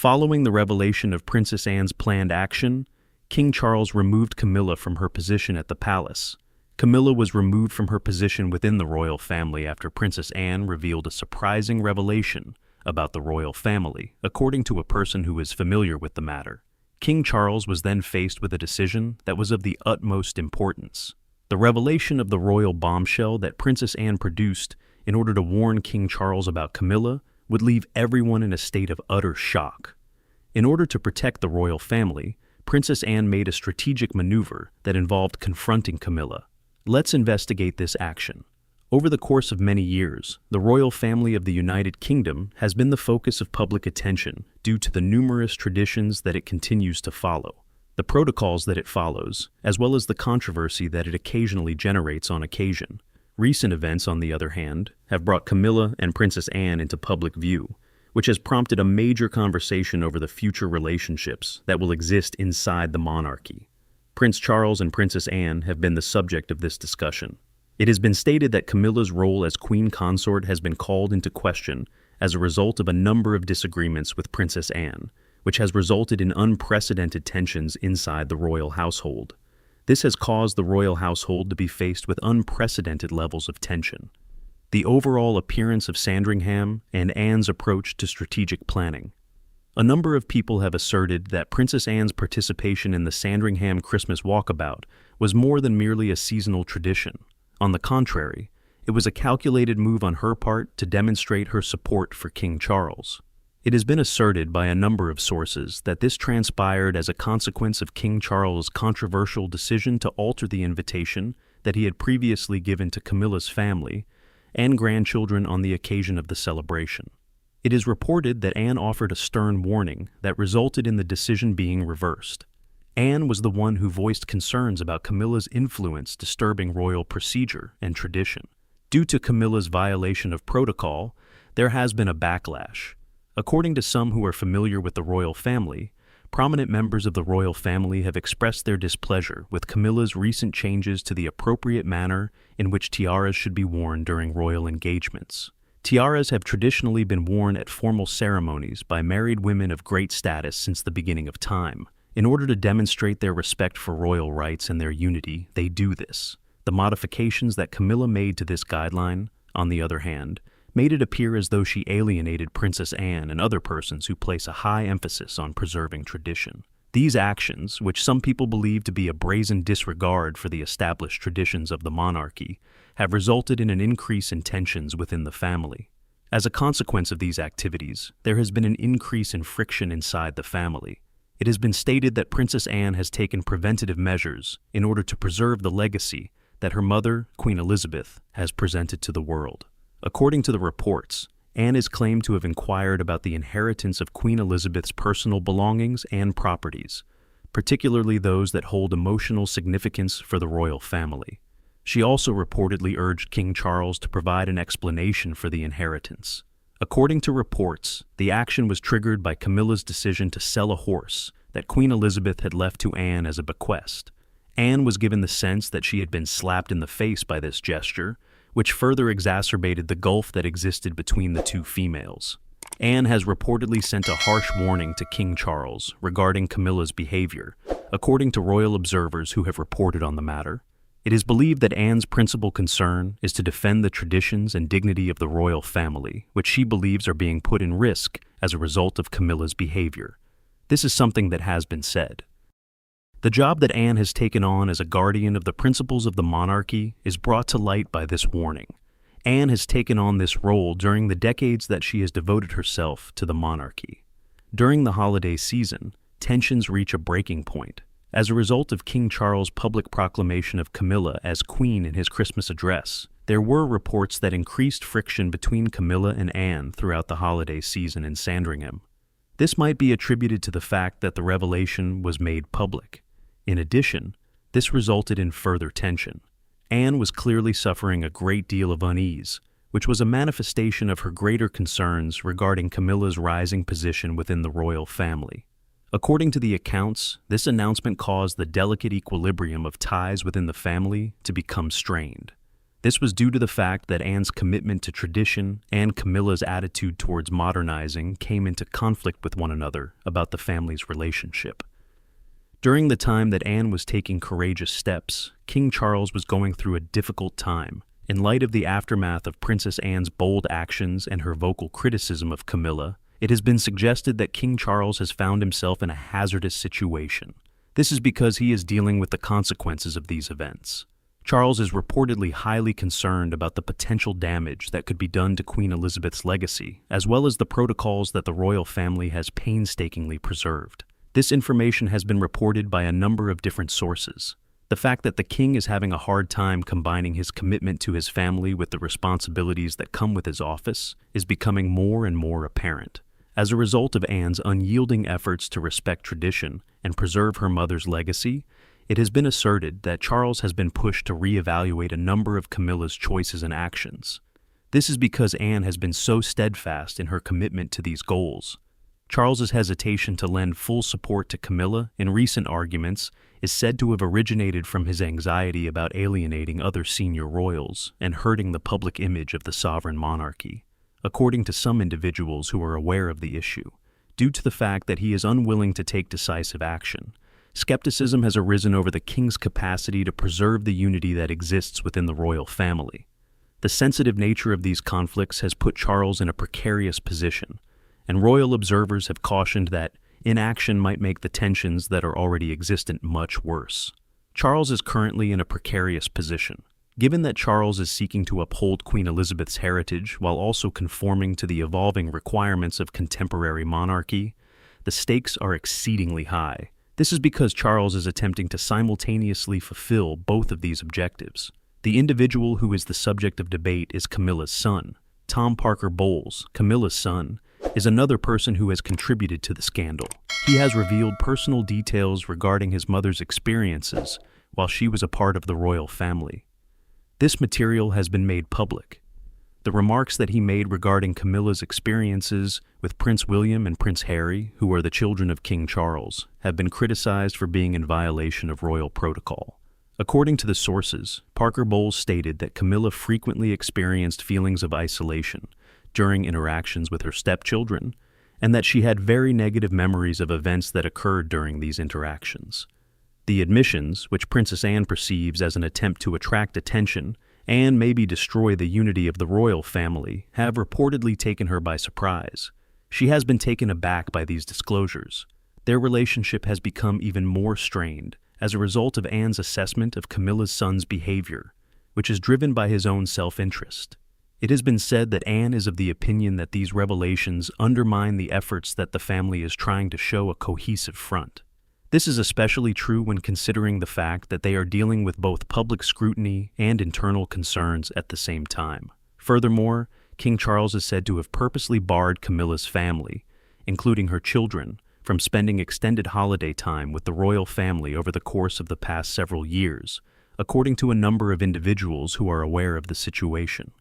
Following the revelation of Princess Anne's planned action, King Charles removed Camilla from her position at the palace. Camilla was removed from her position within the royal family after Princess Anne revealed a surprising revelation about the royal family, according to a person who is familiar with the matter. King Charles was then faced with a decision that was of the utmost importance. The revelation of the royal bombshell that Princess Anne produced in order to warn King Charles about Camilla would leave everyone in a state of utter shock. In order to protect the royal family, Princess Anne made a strategic maneuver that involved confronting Camilla. Let's investigate this action. Over the course of many years, the royal family of the United Kingdom has been the focus of public attention due to the numerous traditions that it continues to follow, the protocols that it follows, as well as the controversy that it occasionally generates on occasion. Recent events, on the other hand, have brought Camilla and Princess Anne into public view, which has prompted a major conversation over the future relationships that will exist inside the monarchy. Prince Charles and Princess Anne have been the subject of this discussion. It has been stated that Camilla's role as queen consort has been called into question as a result of a number of disagreements with Princess Anne, which has resulted in unprecedented tensions inside the royal household. This has caused the royal household to be faced with unprecedented levels of tension. The overall appearance of Sandringham and Anne's approach to strategic planning. A number of people have asserted that Princess Anne's participation in the Sandringham Christmas walkabout was more than merely a seasonal tradition. On the contrary, it was a calculated move on her part to demonstrate her support for King Charles. It has been asserted by a number of sources that this transpired as a consequence of King Charles' controversial decision to alter the invitation that he had previously given to Camilla's family and grandchildren on the occasion of the celebration. It is reported that Anne offered a stern warning that resulted in the decision being reversed. Anne was the one who voiced concerns about Camilla's influence disturbing royal procedure and tradition. Due to Camilla's violation of protocol, there has been a backlash. According to some who are familiar with the royal family, prominent members of the royal family have expressed their displeasure with Camilla's recent changes to the appropriate manner in which tiaras should be worn during royal engagements. Tiaras have traditionally been worn at formal ceremonies by married women of great status since the beginning of time. In order to demonstrate their respect for royal rights and their unity, they do this. The modifications that Camilla made to this guideline, on the other hand, made it appear as though she alienated Princess Anne and other persons who place a high emphasis on preserving tradition. These actions, which some people believe to be a brazen disregard for the established traditions of the monarchy, have resulted in an increase in tensions within the family. As a consequence of these activities, there has been an increase in friction inside the family. It has been stated that Princess Anne has taken preventative measures in order to preserve the legacy that her mother, Queen Elizabeth, has presented to the world. According to the reports, Anne is claimed to have inquired about the inheritance of Queen Elizabeth's personal belongings and properties, particularly those that hold emotional significance for the royal family. She also reportedly urged King Charles to provide an explanation for the inheritance. According to reports, the action was triggered by Camilla's decision to sell a horse that Queen Elizabeth had left to Anne as a bequest. Anne was given the sense that she had been slapped in the face by this gesture, which further exacerbated the gulf that existed between the two females. Anne has reportedly sent a harsh warning to King Charles regarding Camilla's behavior, according to royal observers who have reported on the matter. It is believed that Anne's principal concern is to defend the traditions and dignity of the royal family, which she believes are being put in risk as a result of Camilla's behavior. This is something that has been said. The job that Anne has taken on as a guardian of the principles of the monarchy is brought to light by this warning. Anne has taken on this role during the decades that she has devoted herself to the monarchy. During the holiday season, tensions reach a breaking point. As a result of King Charles' public proclamation of Camilla as queen in his Christmas address, there were reports that increased friction between Camilla and Anne throughout the holiday season in Sandringham. This might be attributed to the fact that the revelation was made public. In addition, this resulted in further tension. Anne was clearly suffering a great deal of unease, which was a manifestation of her greater concerns regarding Camilla's rising position within the royal family. According to the accounts, this announcement caused the delicate equilibrium of ties within the family to become strained. This was due to the fact that Anne's commitment to tradition and Camilla's attitude towards modernizing came into conflict with one another about the family's relationship. During the time that Anne was taking courageous steps, King Charles was going through a difficult time. In light of the aftermath of Princess Anne's bold actions and her vocal criticism of Camilla, it has been suggested that King Charles has found himself in a hazardous situation. This is because he is dealing with the consequences of these events. Charles is reportedly highly concerned about the potential damage that could be done to Queen Elizabeth's legacy, as well as the protocols that the royal family has painstakingly preserved. This information has been reported by a number of different sources. The fact that the king is having a hard time combining his commitment to his family with the responsibilities that come with his office is becoming more and more apparent. As a result of Anne's unyielding efforts to respect tradition and preserve her mother's legacy, it has been asserted that Charles has been pushed to reevaluate a number of Camilla's choices and actions. This is because Anne has been so steadfast in her commitment to these goals. Charles's hesitation to lend full support to Camilla in recent arguments is said to have originated from his anxiety about alienating other senior royals and hurting the public image of the sovereign monarchy, according to some individuals who are aware of the issue. Due to the fact that he is unwilling to take decisive action, skepticism has arisen over the king's capacity to preserve the unity that exists within the royal family. The sensitive nature of these conflicts has put Charles in a precarious position, and royal observers have cautioned that inaction might make the tensions that are already existent much worse. Charles is currently in a precarious position. Given that Charles is seeking to uphold Queen Elizabeth's heritage while also conforming to the evolving requirements of contemporary monarchy, the stakes are exceedingly high. This is because Charles is attempting to simultaneously fulfill both of these objectives. The individual who is the subject of debate is Camilla's son. Tom Parker Bowles, Camilla's son, is another person who has contributed to the scandal. He has revealed personal details regarding his mother's experiences while she was a part of the royal family. This material has been made public. The remarks that he made regarding Camilla's experiences with Prince William and Prince Harry, who are the children of King Charles, have been criticized for being in violation of royal protocol. According to the sources, Parker Bowles stated that Camilla frequently experienced feelings of isolation during interactions with her stepchildren, and that she had very negative memories of events that occurred during these interactions. The admissions, which Princess Anne perceives as an attempt to attract attention and maybe destroy the unity of the royal family, have reportedly taken her by surprise. She has been taken aback by these disclosures. Their relationship has become even more strained as a result of Anne's assessment of Camilla's son's behavior, which is driven by his own self-interest. It has been said that Anne is of the opinion that these revelations undermine the efforts that the family is trying to show a cohesive front. This is especially true when considering the fact that they are dealing with both public scrutiny and internal concerns at the same time. Furthermore, King Charles is said to have purposely barred Camilla's family, including her children, from spending extended holiday time with the royal family over the course of the past several years, according to a number of individuals who are aware of the situation.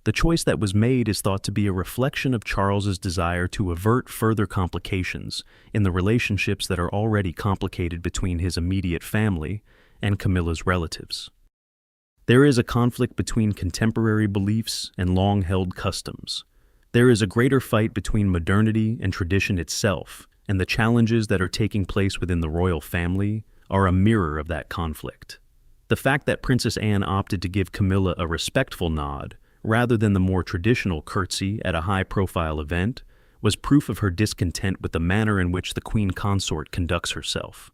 The choice that was made is thought to be a reflection of Charles's desire to avert further complications in the relationships that are already complicated between his immediate family and Camilla's relatives. There is a conflict between contemporary beliefs and long-held customs. There is a greater fight between modernity and tradition itself, and the challenges that are taking place within the royal family are a mirror of that conflict. The fact that Princess Anne opted to give Camilla a respectful nod rather than the more traditional curtsy at a high-profile event, was proof of her discontent with the manner in which the Queen Consort conducts herself.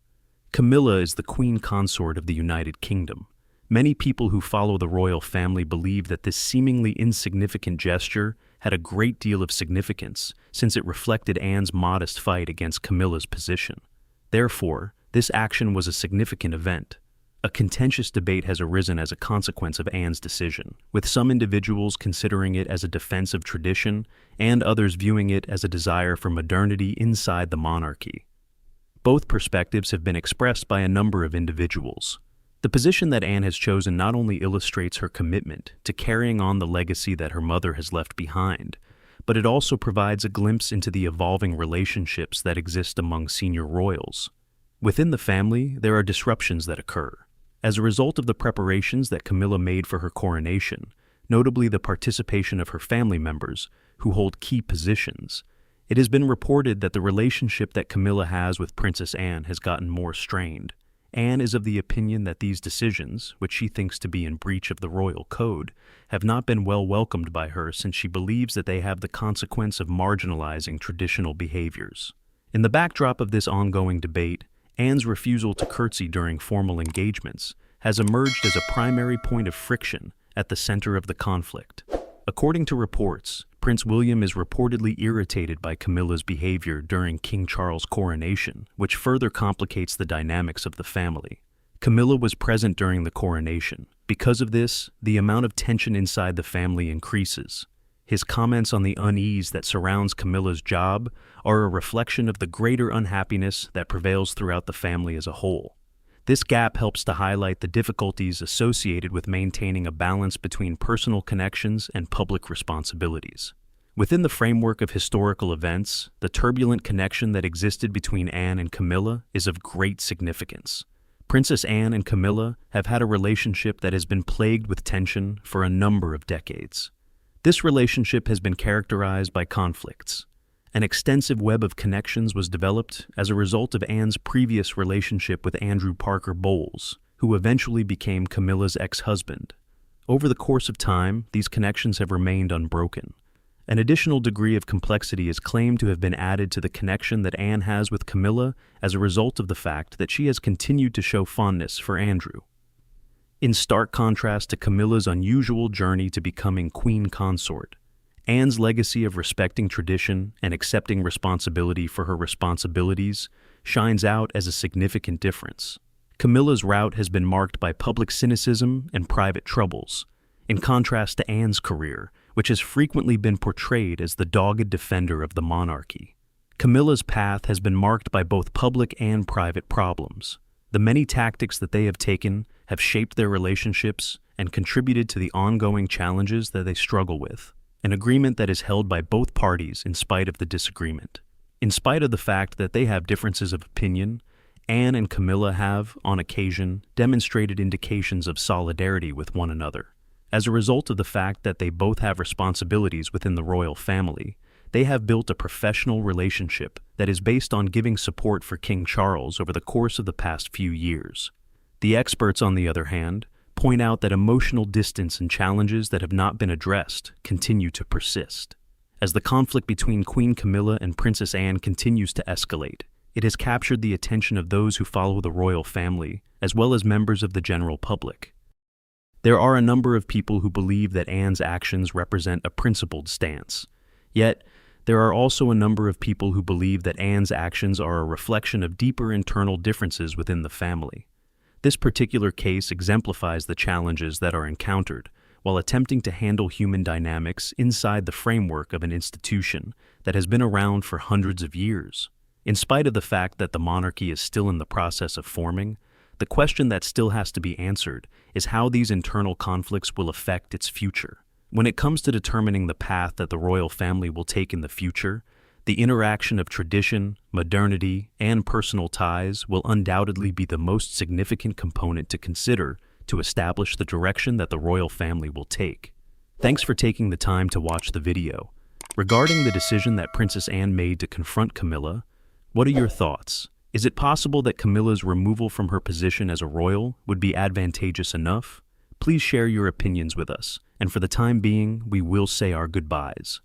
Camilla is the Queen Consort of the United Kingdom. Many people who follow the royal family believe that this seemingly insignificant gesture had a great deal of significance, since it reflected Anne's modest fight against Camilla's position. Therefore, this action was a significant event. A contentious debate has arisen as a consequence of Anne's decision, with some individuals considering it as a defense of tradition and others viewing it as a desire for modernity inside the monarchy. Both perspectives have been expressed by a number of individuals. The position that Anne has chosen not only illustrates her commitment to carrying on the legacy that her mother has left behind, but it also provides a glimpse into the evolving relationships that exist among senior royals. Within the family, there are disruptions that occur. As a result of the preparations that Camilla made for her coronation, notably the participation of her family members, who hold key positions, it has been reported that the relationship that Camilla has with Princess Anne has gotten more strained. Anne is of the opinion that these decisions, which she thinks to be in breach of the royal code, have not been well welcomed by her, since she believes that they have the consequence of marginalizing traditional behaviors. In the backdrop of this ongoing debate, Anne's refusal to curtsy during formal engagements has emerged as a primary point of friction at the center of the conflict. According to reports, Prince William is reportedly irritated by Camilla's behavior during King Charles' coronation, which further complicates the dynamics of the family. Camilla was present during the coronation. Because of this, the amount of tension inside the family increases. His comments on the unease that surrounds Camilla's job are a reflection of the greater unhappiness that prevails throughout the family as a whole. This gap helps to highlight the difficulties associated with maintaining a balance between personal connections and public responsibilities. Within the framework of historical events, the turbulent connection that existed between Anne and Camilla is of great significance. Princess Anne and Camilla have had a relationship that has been plagued with tension for a number of decades. This relationship has been characterized by conflicts. An extensive web of connections was developed as a result of Anne's previous relationship with Andrew Parker Bowles, who eventually became Camilla's ex-husband. Over the course of time, these connections have remained unbroken. An additional degree of complexity is claimed to have been added to the connection that Anne has with Camilla as a result of the fact that she has continued to show fondness for Andrew. In stark contrast to Camilla's unusual journey to becoming queen consort, Anne's legacy of respecting tradition and accepting responsibility for her responsibilities shines out as a significant difference. Camilla's route has been marked by public cynicism and private troubles, in contrast to Anne's career, which has frequently been portrayed as the dogged defender of the monarchy. Camilla's path has been marked by both public and private problems. The many tactics that they have taken have shaped their relationships and contributed to the ongoing challenges that they struggle with. An agreement that is held by both parties in spite of the disagreement. In spite of the fact that they have differences of opinion, Anne and Camilla have, on occasion, demonstrated indications of solidarity with one another. As a result of the fact that they both have responsibilities within the royal family, they have built a professional relationship that is based on giving support for King Charles over the course of the past few years. The experts, on the other hand, point out that emotional distance and challenges that have not been addressed continue to persist. As the conflict between Queen Camilla and Princess Anne continues to escalate, it has captured the attention of those who follow the royal family, as well as members of the general public. There are a number of people who believe that Anne's actions represent a principled stance. Yet, there are also a number of people who believe that Anne's actions are a reflection of deeper internal differences within the family. This particular case exemplifies the challenges that are encountered while attempting to handle human dynamics inside the framework of an institution that has been around for hundreds of years. In spite of the fact that the monarchy is still in the process of forming, the question that still has to be answered is how these internal conflicts will affect its future. When it comes to determining the path that the royal family will take in the future, the interaction of tradition, modernity, and personal ties will undoubtedly be the most significant component to consider to establish the direction that the royal family will take. Thanks for taking the time to watch the video. Regarding the decision that Princess Anne made to confront Camilla, what are your thoughts? Is it possible that Camilla's removal from her position as a royal would be advantageous enough? Please share your opinions with us, and for the time being, we will say our goodbyes.